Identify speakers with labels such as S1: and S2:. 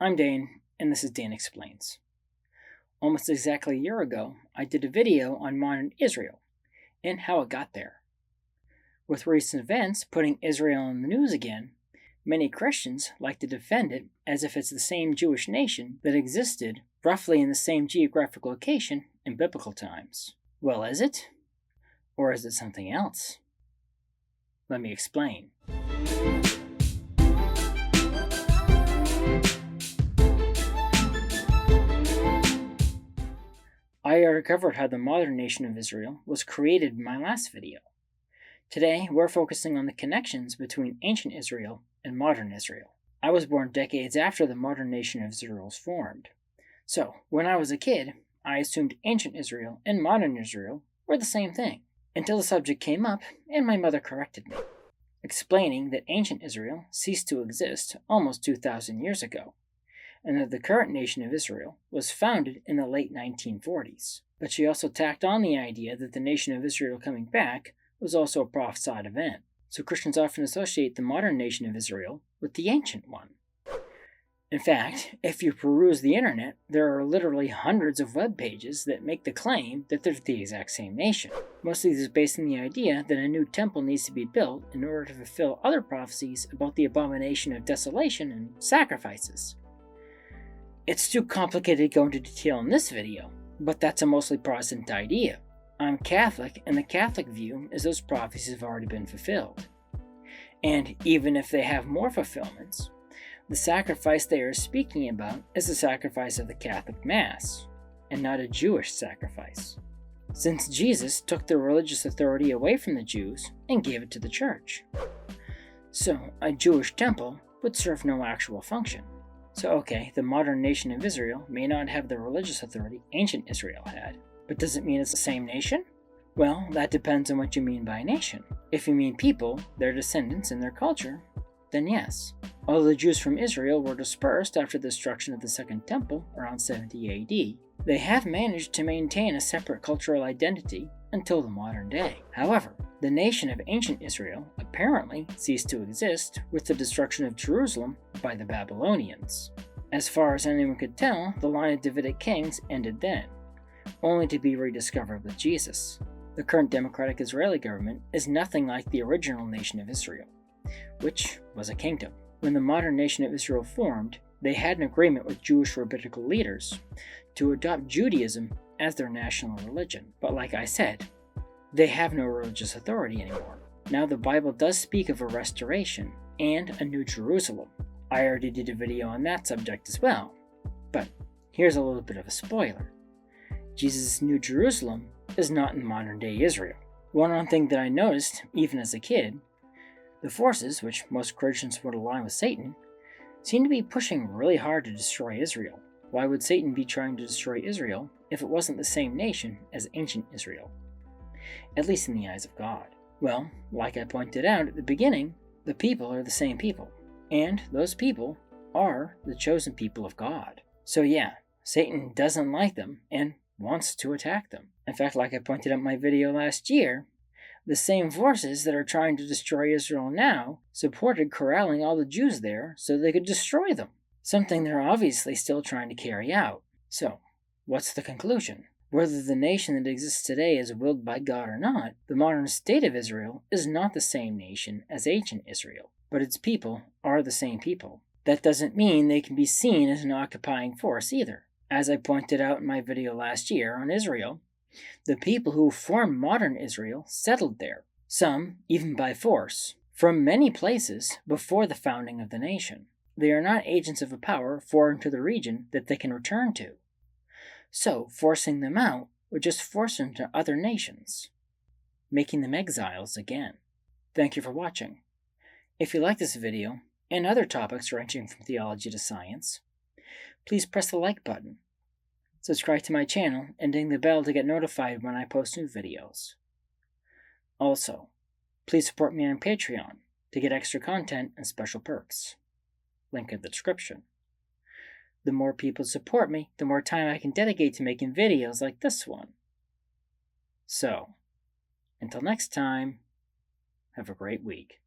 S1: I'm Dane, and this is Dan Explains. Almost exactly a year ago, I did a video on modern Israel and how it got there. With recent events putting Israel in the news again, many Christians like to defend it as if it's the same Jewish nation that existed roughly in the same geographic location in biblical times. Well, is it? Or is it something else? Let me explain. I already covered how the modern nation of Israel was created in my last video. Today, we're focusing on the connections between ancient Israel and modern Israel. I was born decades after the modern nation of Israel was formed. So, when I was a kid, I assumed ancient Israel and modern Israel were the same thing, until the subject came up and my mother corrected me, explaining that ancient Israel ceased to exist almost 2,000 years ago, and that the current nation of Israel was founded in the late 1940s. But she also tacked on the idea that the nation of Israel coming back was also a prophesied event. So Christians often associate the modern nation of Israel with the ancient one. In fact, if you peruse the internet, there are literally hundreds of web pages that make the claim that they're the exact same nation. Most of these is based on the idea that a new temple needs to be built in order to fulfill other prophecies about the abomination of desolation and sacrifices. It's too complicated to go into detail in this video, but that's a mostly Protestant idea. I'm Catholic, and the Catholic view is those prophecies have already been fulfilled. And even if they have more fulfillments, the sacrifice they are speaking about is the sacrifice of the Catholic Mass, and not a Jewish sacrifice, since Jesus took the religious authority away from the Jews and gave it to the Church. So, a Jewish temple would serve no actual function. So okay, the modern nation of Israel may not have the religious authority ancient Israel had, but does it mean it's the same nation? Well, that depends on what you mean by nation. If you mean people, their descendants, and their culture, then yes. Although the Jews from Israel were dispersed after the destruction of the Second Temple around 70 AD, they have managed to maintain a separate cultural identity until the modern day. However, the nation of ancient Israel apparently ceased to exist with the destruction of Jerusalem by the Babylonians. As far as anyone could tell, the line of Davidic kings ended then, only to be rediscovered with Jesus. The current democratic Israeli government is nothing like the original nation of Israel, which was a kingdom. When the modern nation of Israel formed, they had an agreement with Jewish rabbinical leaders to adopt Judaism as their national religion. But like I said, they have no religious authority anymore. Now the Bible does speak of a restoration and a new Jerusalem. I already did a video on that subject as well, but here's a little bit of a spoiler. Jesus' New Jerusalem is not in modern-day Israel. One thing that I noticed, even as a kid, the forces, which most Christians would align with Satan, seem to be pushing really hard to destroy Israel. Why would Satan be trying to destroy Israel if it wasn't the same nation as ancient Israel? At least in the eyes of God. Well, like I pointed out at the beginning, the people are the same people, and those people are the chosen people of God. So yeah, Satan doesn't like them and wants to attack them. In fact, like I pointed out in my video last year, the same forces that are trying to destroy Israel now supported corralling all the Jews there so they could destroy them, something they're obviously still trying to carry out. So, what's the conclusion? Whether the nation that exists today is willed by God or not, the modern state of Israel is not the same nation as ancient Israel, but its people are the same people. That doesn't mean they can be seen as an occupying force either. As I pointed out in my video last year on Israel, the people who formed modern Israel settled there, some even by force, from many places before the founding of the nation. They are not agents of a power foreign to the region that they can return to. So, forcing them out would just force them to other nations, making them exiles again. Thank you for watching. If you like this video, and other topics ranging from theology to science, please press the like button. Subscribe to my channel and ding the bell to get notified when I post new videos. Also, please support me on Patreon to get extra content and special perks. Link in the description. The more people support me, the more time I can dedicate to making videos like this one. So, until next time, have a great week.